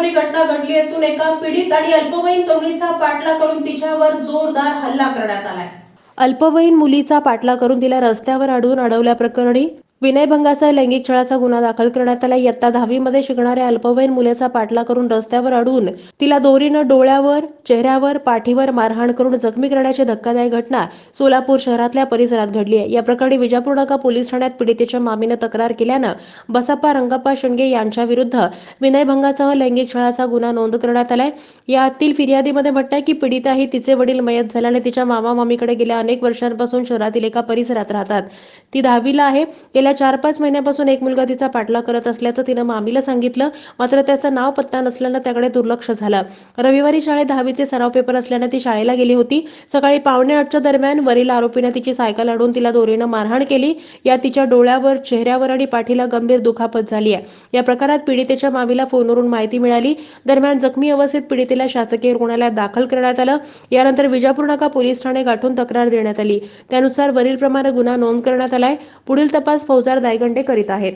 दिवसापूर्वी घटना घडली असून एका पीडित आणि अल्पवयीन तरुणीचा पाठलाग करून तिच्यावर जोरदार हल्ला करण्यात आलाय। अल्पवयीन मुलीचा पाठलाग करून तिला रस्त्यावर अडवल्याप्रकरणी विनयभंगाचा लैंगिक छळाचा गुन्हा दाखल करण्यात आला। इयत्ता 10वी मध्ये शिकणाऱ्या अल्पवयीन मुलीचा पाठलाग करून रस्त्यावर अडवून तिला दोरीनं डोळ्यावर, चेहऱ्यावर, पाठीवर मारहाण करून जखमी करण्याची धक्कादायक घटना सोलापूर शहरातल्या परिसरात घडली आहे। या प्रकरणी विजापूर नाका पोलीस ठाण्यात पीडितेच्या मामीने तक्रार केल्यानं बसप्पा रंगप्पा शेंडगे यांच्या विरुद्ध विनयभंगासह लैंगिक छळाचा गुन्हा नोंद करण्यात आलाय। यातील फिर्यादीमध्ये म्हटलंय की पीडिता ही तिचे वडील मयत झाल्याने तिच्या मामा मामीकडे गेल्या अनेक वर्षांपासून शहरातील एका परिसरात राहतात। ती 10वीला आहे। गेल्या 4-5 महिन्यांपासून एक मुलगा तिचा पाठलाग करत असल्याचं तिनं मामीला सांगितलं, मात्र त्याचं नाव पत्ता नसल्यानं त्याकडे दुर्लक्ष झालं। रविवारी शाळेत 10वीचे सराव पेपर असल्यानं ती शाळेला गेली होती। सकाळी 7:45च्या दरम्यान वरील आरोपीने तिची सायकल अडवून तिला दोरीनं मारहाण केली। यात तिच्या डोळ्यावर, चेहऱ्यावर आणि पाठीला गंभीर दुखापत झाली आहे। या प्रकारात पीडितेच्या मामीला फोनवरून माहिती मिळाली। दरम्यान जखमी अवस्थेत पीडितेला शासकीय रुग्णालयात दाखल करण्यात आलं। यानंतर विजापूर नाका पोलीस ठाणे गाठून तक्रार देण्यात आली। त्यानुसार वरीलप्रमाणे गुन्हा नोंद करण्यात आलाय। पुढील तपास फौजदार दायगंडे करीत आहेत।